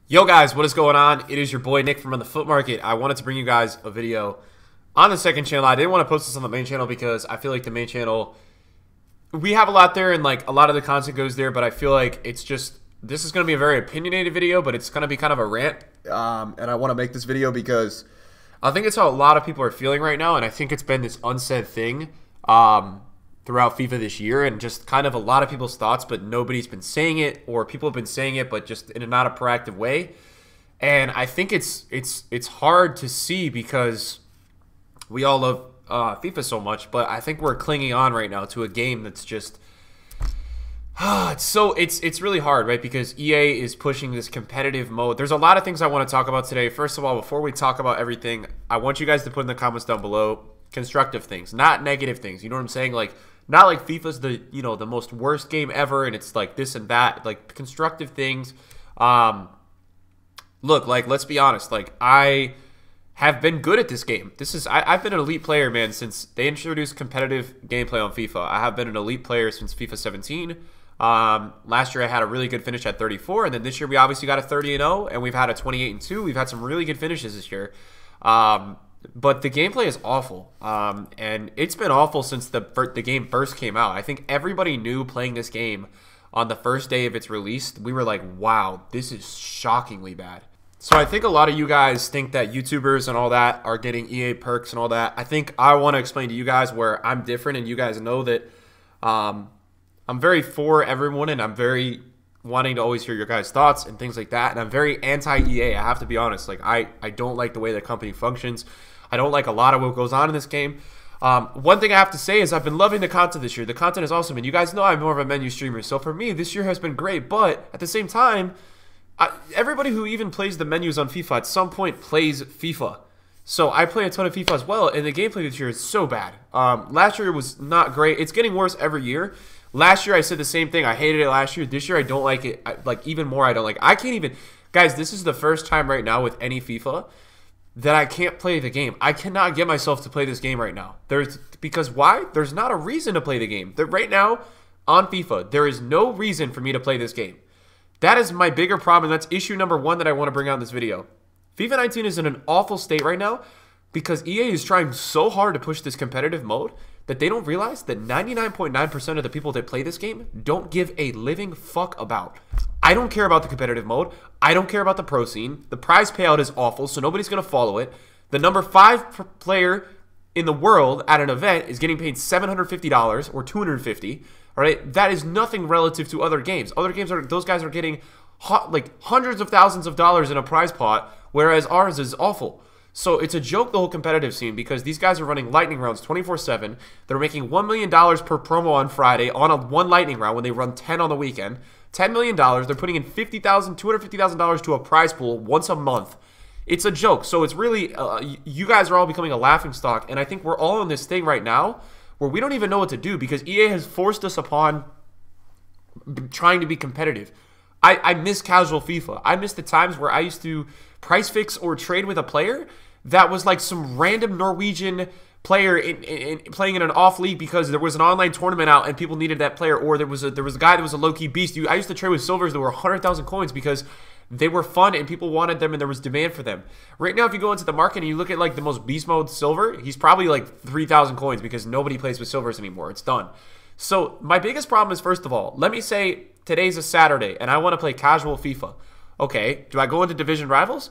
Yo guys, what is going on? It is your boy Nick from On the Foot Market. I wanted to bring you guys a video on the second channel. I didn't want to post this on the main channel because I feel like the main channel, we have a lot there and like a lot of the content goes there, but I feel like it's just, this is going to be a very opinionated video, but it's going to be kind of a rant. And I want to make this video because I think it's how a lot of people are feeling right now, and I think it's been this unsaid thing throughout FIFA this year, and just kind of a lot of people's thoughts, but nobody's been saying it, or people have been saying it, but just in a not a proactive way. And I think it's hard to see because we all love FIFA so much, but I think we're clinging on right now to a game that's just it's really hard, right? Because EA is pushing this competitive mode. There's a lot of things I want to talk about today. First of all, before we talk about everything, I want you guys to put in the comments down below constructive things, not negative things. You know what I'm saying? Like, not like FIFA's the, you know, the most worst game ever and it's like this and that, like constructive things. Look, like, let's be honest, like, I have been good at this game. I've been an elite player, man, since they introduced competitive gameplay on FIFA. I have been an elite player since FIFA 17. Last year I had a really good finish at 34, and then this year we obviously got a 30-0, and we've had a 28-2. We've had some really good finishes this year. But the gameplay is awful, and it's been awful since the game first came out. I think everybody knew playing this game on the first day of its release. We were like, wow, this is shockingly bad. So I think a lot of you guys think that YouTubers and all that are getting EA perks and all that. I think I want to explain to you guys where I'm different, and you guys know that I'm very for everyone, and I'm very wanting to always hear your guys' thoughts and things like that. And I'm very anti-EA. I have to be honest. Like, I don't like the way the company functions. I don't like a lot of what goes on in this game. One thing I have to say is I've been loving the content this year. The content is awesome, and you guys know I'm more of a menu streamer. So for me, this year has been great. But at the same time, everybody who even plays the menus on FIFA at some point plays FIFA. So I play a ton of FIFA as well, and the gameplay this year is so bad. Last year was not great. It's getting worse every year. Last year I said the same thing. I hated it last year. This year I don't like it. Like, even more I don't like it. I can't even... Guys, this is the first time right now with any FIFA that I can't play the game. I cannot get myself to play this game right now. Because why? There's not a reason to play the game. Right now, on FIFA, there is no reason for me to play this game. That is my bigger problem, and that's issue number one that I want to bring out in this video. FIFA 19 is in an awful state right now because EA is trying so hard to push this competitive mode that they don't realize that 99.9% of the people that play this game don't give a living fuck about. I don't care about the competitive mode. I don't care about the pro scene. The prize payout is awful, so nobody's going to follow it. The number 5 player in the world at an event is getting paid $750 or $250. All right, that is nothing relative to other games. Other games those guys are getting like hundreds of thousands of dollars in a prize pot, whereas ours is awful. So it's a joke, the whole competitive scene, because these guys are running lightning rounds 24/7. They're making $1 million per promo on Friday on one lightning round when they run 10 on the weekend. $10 million. They're putting in $250,000 to a prize pool once a month. It's a joke. So it's really, you guys are all becoming a laughingstock, and I think we're all in this thing right now where we don't even know what to do because EA has forced us upon trying to be competitive. I miss casual FIFA. I miss the times where I used to price fix or trade with a player that was like some random Norwegian player playing in an off league because there was an online tournament out and people needed that player, or there was a guy that was a low-key beast. I used to trade with silvers that were 100,000 coins because they were fun and people wanted them and there was demand for them. Right now, if you go into the market and you look at like the most beast mode silver, he's probably like 3,000 coins because nobody plays with silvers anymore. It's done. So my biggest problem is, first of all, let me say today's a Saturday and I want to play casual FIFA. Okay, do I go into Division Rivals?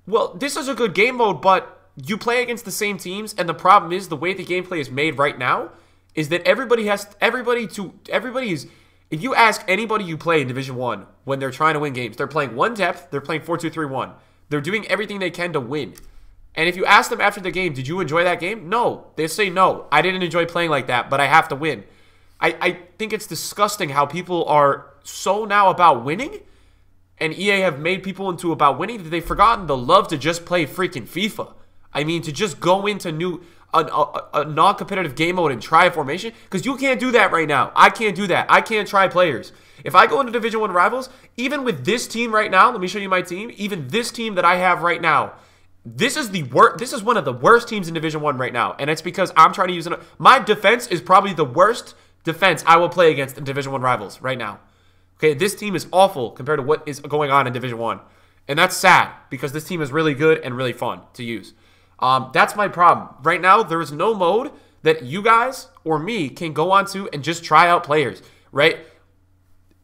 Well, this is a good game mode, but you play against the same teams, and the problem is the way the gameplay is made right now is that if you ask anybody you play in Division 1 when they're trying to win games, they're playing one depth, they're playing 4-2-3-1. They're doing everything they can to win. And if you ask them after the game, did you enjoy that game? No. They say, no, I didn't enjoy playing like that, but I have to win. I think it's disgusting how people are so now about winning, and EA have made people into about winning, that they've forgotten the love to just play freaking FIFA. I mean, to just go into a non-competitive game mode and try a formation, because you can't do that right now. I can't do that. I can't try players. If I go into Division 1 Rivals, even with this team right now, let me show you my team, even this team that I have right now, this is one of the worst teams in Division 1 right now, and it's because I'm trying to use my defense is probably the worst defense I will play against in Division 1 Rivals right now. Okay, this team is awful compared to what is going on in Division 1. And that's sad because this team is really good and really fun to use. That's my problem. Right now, there is no mode that you guys or me can go onto and just try out players, right?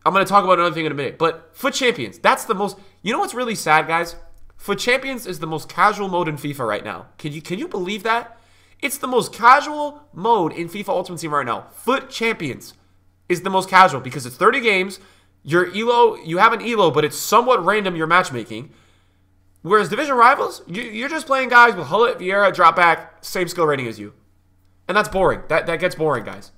I'm going to talk about another thing in a minute, but Foot Champions, that's the most... You know what's really sad, guys? Foot Champions is the most casual mode in FIFA right now. Can you believe that? It's the most casual mode in FIFA Ultimate Team right now. Foot Champions is the most casual because it's 30 games. Your elo, you have an elo, but it's somewhat random, your matchmaking. Whereas Division Rivals, you're just playing guys with Hullet, Vieira, drop back, same skill rating as you. And that's boring. That gets boring, guys.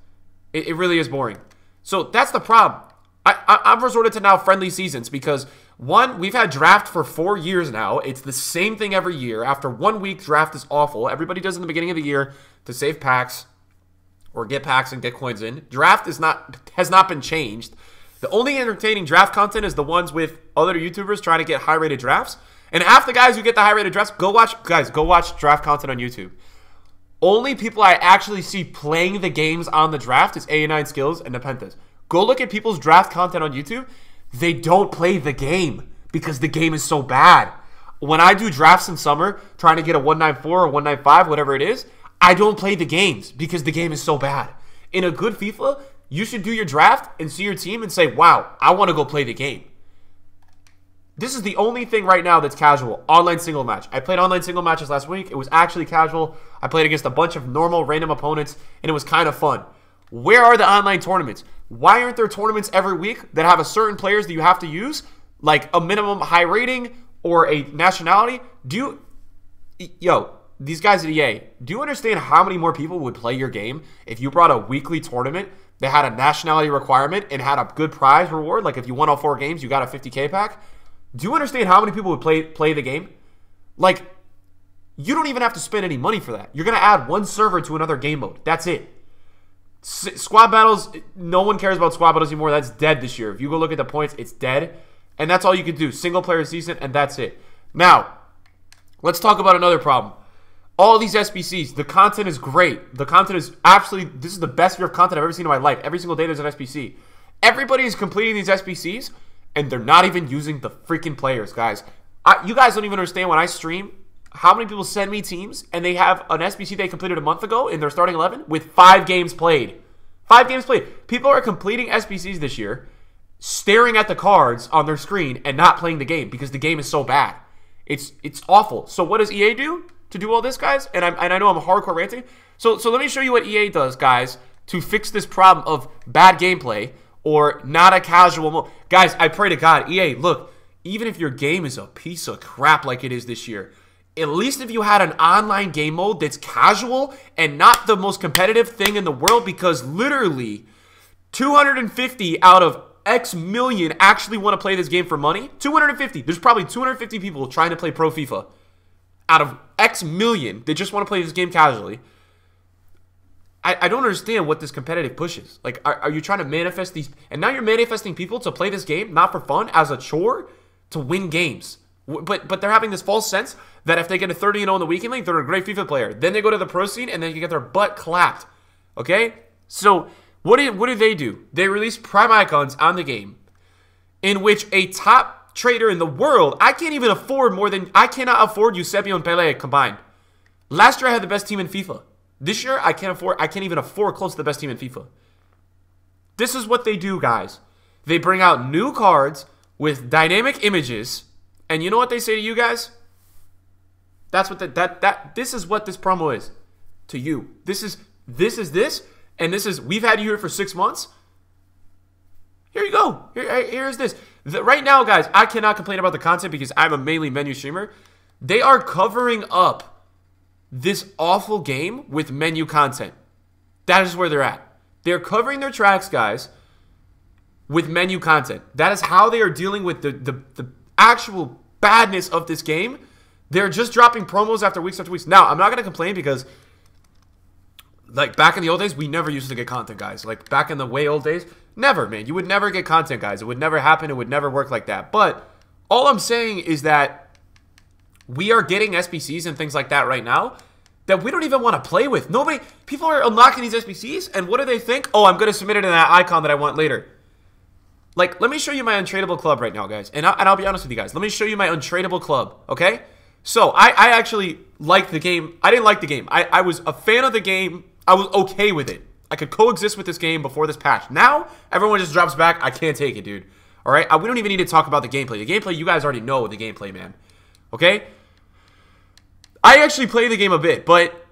It really is boring. So that's the problem. I've resorted to now friendly seasons because, one, we've had draft for 4 years now. It's the same thing every year. After 1 week, draft is awful. Everybody does in the beginning of the year to save packs or get packs and get coins in. Draft has not been changed. The only entertaining draft content is the ones with other YouTubers trying to get high-rated drafts. And half the guys who get the high-rated drafts, go watch draft content on YouTube. Only people I actually see playing the games on the draft is A9 Skills and Nepenthes. Go look at people's draft content on YouTube. They don't play the game because the game is so bad. When I do drafts in summer, trying to get a 194 or 195, whatever it is, I don't play the games because the game is so bad. In a good FIFA, you should do your draft and see your team and say, wow, I want to go play the game. This is the only thing right now that's casual. Online single match. I played online single matches last week. It was actually casual. I played against a bunch of normal random opponents, and it was kind of fun. Where are the online tournaments? Why aren't there tournaments every week that have a certain players that you have to use, like a minimum high rating or a nationality? These guys at EA, do you understand how many more people would play your game if you brought a weekly tournament that had a nationality requirement and had a good prize reward? Like if you won all 4 games, you got a 50K pack. Do you understand how many people would play the game? Like, you don't even have to spend any money for that. You're going to add one server to another game mode. That's it. Squad battles, no one cares about squad battles anymore. That's dead this year. If you go look at the points, it's dead. And that's all you can do. Single player season, and that's it. Now, let's talk about another problem. All these SBCs, the content is great. The content is absolutely, this is the best year of content I've ever seen in my life. Every single day there's an SBC. Everybody is completing these SBCs, and they're not even using the freaking players, guys. You guys don't even understand when I stream how many people send me teams, and they have an SBC they completed a month ago in their starting 11 with 5 games played. 5 games played. People are completing SBCs this year, staring at the cards on their screen and not playing the game because the game is so bad. It's awful. So what does EA do to do all this, guys? And I know I'm hardcore ranting. So let me show you what EA does, guys, to fix this problem of bad gameplay or not a casual mode. Guys, I pray to God, EA, look, even if your game is a piece of crap like it is this year, at least if you had an online game mode that's casual and not the most competitive thing in the world, because literally 250 out of X million actually want to play this game for money. 250. There's probably 250 people trying to play Pro FIFA out of X million. They just want to play this game casually. I don't understand what this competitive push is. Like, are you trying to manifest these? And now you're manifesting people to play this game, not for fun, as a chore, to win games. But they're having this false sense that if they get a 30-0 in the weekend league, they're a great FIFA player. Then they go to the pro scene, and then you get their butt clapped. Okay? So what do they do? They release Prime Icons on the game in which a top trader in the world, I cannot afford Eusebio and Pele combined. Last year I had the best team in FIFA. This year I can't even afford close to the best team in FIFA. This is what they do, guys. They bring out new cards with dynamic images, and you know what they say to you guys? That's what this is what this promo is to you. This is and this is, we've had you here for 6 months. Here you go. Here's this. Right now, guys, I cannot complain about the content because I'm a mainly menu streamer. They are covering up this awful game with menu content. That is where they're at. They're covering their tracks, guys, with menu content. That is how they are dealing with the actual badness of this game. They're just dropping promos after weeks after weeks. Now, I'm not going to complain because, like, back in the old days, we never used to get content, guys. Like, back in the way old days, never, man. You would never get content, guys. It would never happen. It would never work like that. But all I'm saying is that we are getting SBCs and things like that right now that we don't even want to play with. People are unlocking these SBCs, and what do they think? Oh, I'm going to submit it in that icon that I want later. Like, let me show you my untradeable club right now, guys. And I'll be honest with you guys. Let me show you my untradeable club, okay? So, I actually liked the game. I didn't like the game. I was a fan of the game. I was okay with it. I could coexist with this game before this patch. Now, everyone just drops back. I can't take it, dude. All right? We don't even need to talk about the gameplay. The gameplay, you guys already know the gameplay, man. Okay? I actually play the game a bit, but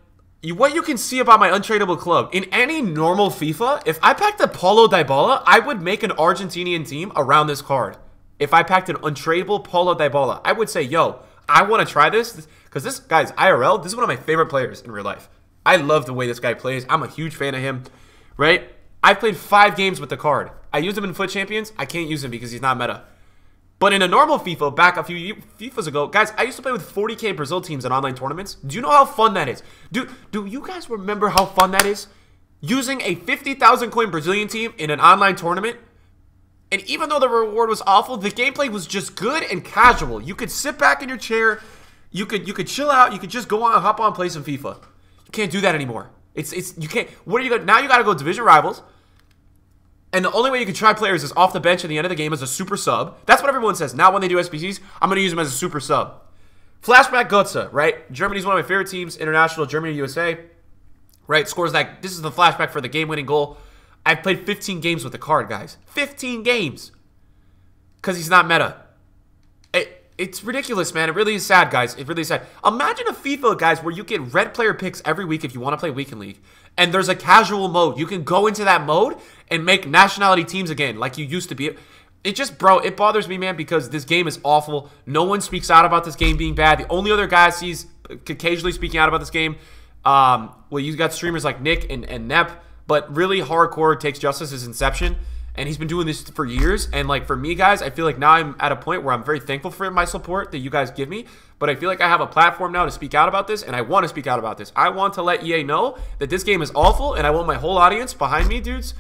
what you can see about my untradeable club, in any normal FIFA, if I packed a Paulo Dybala, I would make an Argentinian team around this card. If I packed an untradeable Paulo Dybala, I would say, yo, I want to try this, because this guy's IRL, this is one of my favorite players in real life. I love the way this guy plays. I'm a huge fan of him, right? I've played 5 games with the card. I used him in Foot Champions. I can't use him because he's not meta. But in a normal FIFA, back a few FIFAs ago, guys, I used to play with 40k Brazil teams in online tournaments. Do you know how fun that is? Do you guys remember how fun that is? Using a 50,000 coin Brazilian team in an online tournament? And even though the reward was awful, the gameplay was just good and casual. You could sit back in your chair, you could chill out, you could just go on, hop on, play some FIFA. You can't do that anymore. You can't. What are you gonna, now you got to go division rivals. And the only way you can try players is off the bench at the end of the game as a super sub. That's what everyone says. Now when they do SBCs, I'm going to use them as a super sub. Flashback Götze, right? Germany's one of my favorite teams. International, Germany, USA. Right? Scores that. This is the flashback for the game-winning goal. I've played 15 games with the card, guys. 15 games. Because he's not meta. It's ridiculous, man. It really is sad, guys. It really is sad. Imagine a FIFA, guys, where you get red player picks every week if you want to play Weekend League. And there's a casual mode. You can go into that mode and make nationality teams again like you used to be. It just, bro, it bothers me, man, because this game is awful. No one speaks out about this game being bad. The only other guy I see is occasionally speaking out about this game. Well, you got streamers like Nick and Nep, but really hardcore takes justice as Inception. And he's been doing this for years. And, like, for me, guys, I feel like now I'm at a point where I'm very thankful for my support that you guys give me. But I feel like I have a platform now to speak out about this, and I want to speak out about this. I want to let EA know that this game is awful, and I want my whole audience behind me, dudes,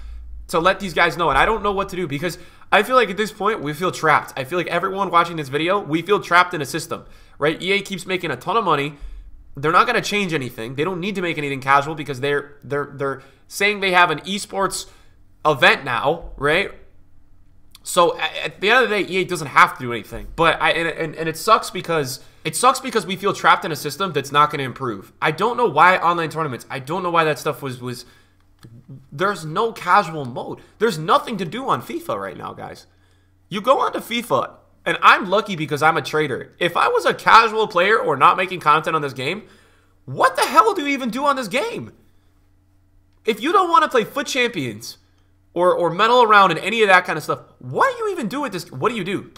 to let these guys know. And I don't know what to do because I feel like at this point, we feel trapped. I feel like everyone watching this video, we feel trapped in a system, right? EA keeps making a ton of money. They're not going to change anything. They don't need to make anything casual because they're saying they have an esports event now, right? So at the end of the day, EA doesn't have to do anything. But it sucks because we feel trapped in a system that's not going to improve. I don't know why online tournaments. I don't know why that stuff was. There's no casual mode. There's nothing to do on FIFA right now, guys. You go onto FIFA, and I'm lucky because I'm a trader. If I was a casual player or not making content on this game, what the hell do you even do on this game? If you don't want to play Foot Champions or meddle around in any of that kind of stuff, what do you even do with this? What do you do?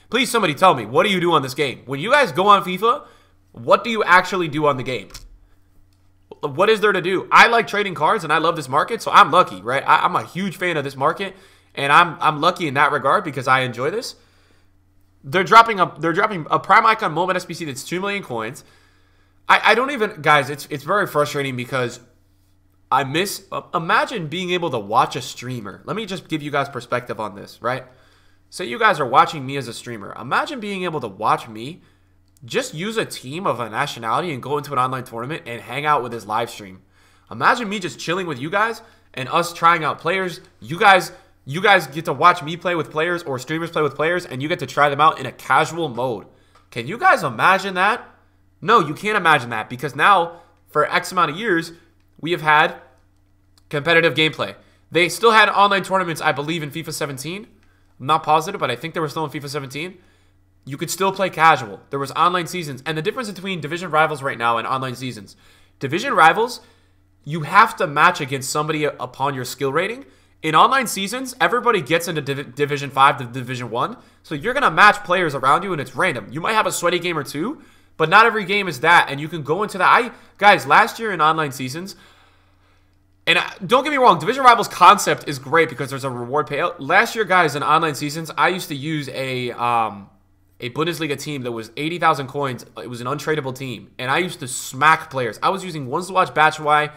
Please somebody tell me, what do you do on this game? When you guys go on FIFA, what do you actually do on the game? What is there to do? I like trading cards and I love this market, so I'm lucky, right? I'm a huge fan of this market, and I'm lucky in that regard because I enjoy this. They're dropping a Prime Icon Moment SBC that's 2 million coins. I don't even, guys, it's very frustrating because I miss, imagine being able to watch a streamer. Let me just give you guys perspective on this, right? Say you guys are watching me as a streamer. Imagine being able to watch me just use a team of a nationality and go into an online tournament and hang out with his live stream. Imagine me just chilling with you guys and us trying out players. You guys get to watch me play with players or streamers play with players, and you get to try them out in a casual mode. Can you guys imagine that? No, you can't imagine that because now, for X amount of years, we have had competitive gameplay. They still had online tournaments, I believe, in FIFA 17. I'm not positive, but I think they were still in FIFA 17. You could still play casual. There was online seasons. And the difference between Division Rivals right now and online seasons. Division Rivals, you have to match against somebody upon your skill rating. In online seasons, everybody gets into Division 5 to Division 1. So you're going to match players around you, and it's random. You might have a sweaty game or two, but not every game is that. And you can go into that. Guys, last year in online seasons, and don't get me wrong, Division Rivals concept is great because there's a reward payout. Last year, guys, in online seasons, I used to use a Bundesliga team that was 80,000 coins. It was an untradeable team, and I used to smack players. I was using Ones to Watch Batch Y.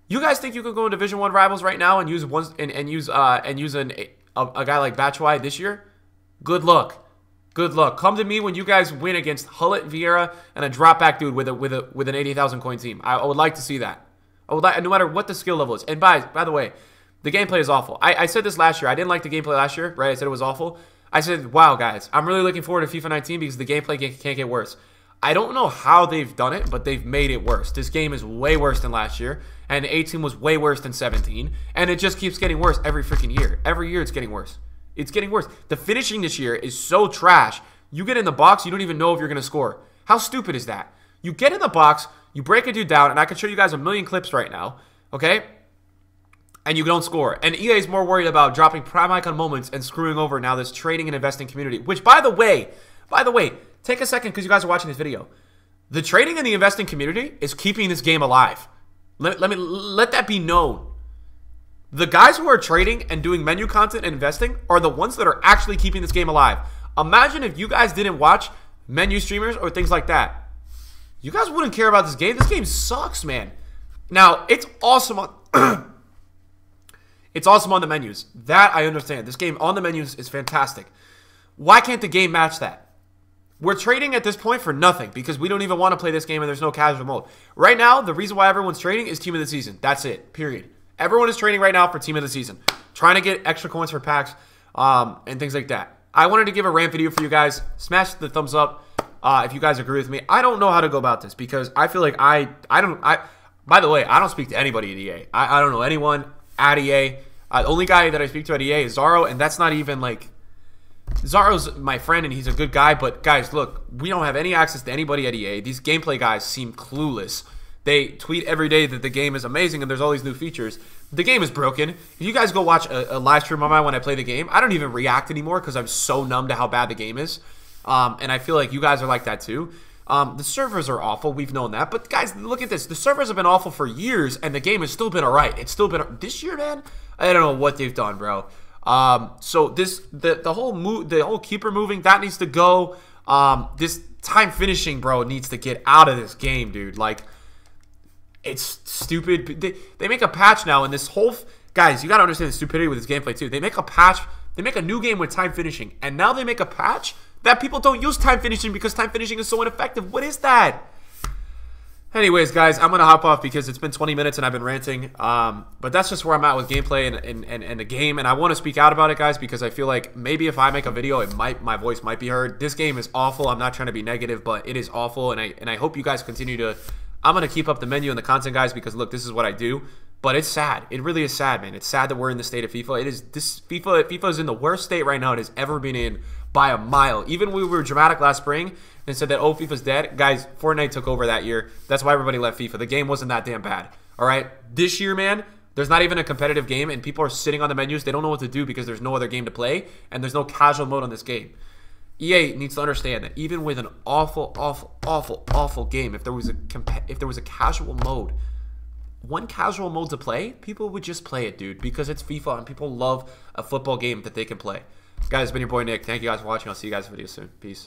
You guys think you could go in Division 1 Rivals right now and use use a guy like Batch Y this year? Good luck. Good luck. Come to me when you guys win against Hullet, Vieira, and a drop back dude with an 80,000 coin team. I would like to see that. I would like, no matter what the skill level is. And by the way, The gameplay is awful. I said this last year. I didn't like the gameplay last year, right? I said it was awful. I said, wow, guys, I'm really looking forward to FIFA 19 because the gameplay can't get worse. I don't know how they've done it, but they've made it worse. This game is way worse than last year, and 18 was way worse than 17, and it just keeps getting worse every freaking year. Every year it's getting worse. It's getting worse. The finishing this year is so trash. You get in the box, you don't even know if you're going to score. How stupid is that? You get in the box, you break a dude down, and I can show you guys a million clips right now, okay? And you don't score. And EA is more worried about dropping prime icon moments and screwing over now this trading and investing community. Which, by the way, take a second because you guys are watching this video. The trading and the investing community is keeping this game alive. Let that be known. The guys who are trading and doing menu content and investing are the ones that are actually keeping this game alive. Imagine if you guys didn't watch menu streamers or things like that. You guys wouldn't care about this game. This game sucks, man. Now, it's awesome on... It's awesome on the menus. That I understand. This game on the menus is fantastic. Why can't the game match that? We're trading at this point for nothing because we don't even want to play this game and there's no casual mode. Right now, the reason why everyone's trading is team of the season. That's it. Period. Everyone is trading right now for team of the season. Trying to get extra coins for packs and things like that. I wanted to give a rant video for you guys. Smash the thumbs up if you guys agree with me. I don't know how to go about this because I feel like by the way, I don't speak to anybody at EA. I don't know anyone at EA. The only guy that I speak to at EA is Zaro, and that's not even like... Zaro's my friend, and he's a good guy, but guys, look, we don't have any access to anybody at EA. These gameplay guys seem clueless. They tweet every day that the game is amazing and there's all these new features. The game is broken. If you guys go watch a live stream of mine when I play the game, I don't even react anymore because I'm so numb to how bad the game is. And I feel like you guys are like that too. The servers are awful. We've known that. But guys, look at this. The servers have been awful for years, and the game has still been alright. It's still been... This year, man, I don't know what they've done, bro. So the whole keeper moving, that needs to go. This time finishing, bro, needs to get out of this game, dude. Like, it's stupid. They make a patch now, and this whole... Guys, you gotta understand the stupidity with this gameplay, too. They make a patch... They make a new game with time finishing, and now they make a patch that people don't use time finishing because time finishing is so ineffective. What is that? Anyways, guys, I'm going to hop off because it's been 20 minutes and I've been ranting. But that's just where I'm at with gameplay and the game. And I want to speak out about it, guys, because I feel like maybe if I make a video, my voice might be heard. This game is awful. I'm not trying to be negative, but it is awful. And I hope you guys continue to... I'm going to keep up the menu and the content, guys, because, look, this is what I do. But it's sad. It really is sad, man. It's sad that we're in the state of FIFA. FIFA is in the worst state right now it has ever been in by a mile. Even when we were dramatic last spring and said that, oh, FIFA's dead. Guys, Fortnite took over that year. That's why everybody left FIFA. The game wasn't that damn bad. All right? This year, man, there's not even a competitive game, and people are sitting on the menus. They don't know what to do because there's no other game to play, and there's no casual mode on this game. EA needs to understand that even with an awful game, if there was a casual mode, one casual mode to play, people would just play it, dude, because it's FIFA and people love a football game that they can play. Guys, it's been your boy Nick. Thank you guys for watching. I'll see you guys in video soon. Peace.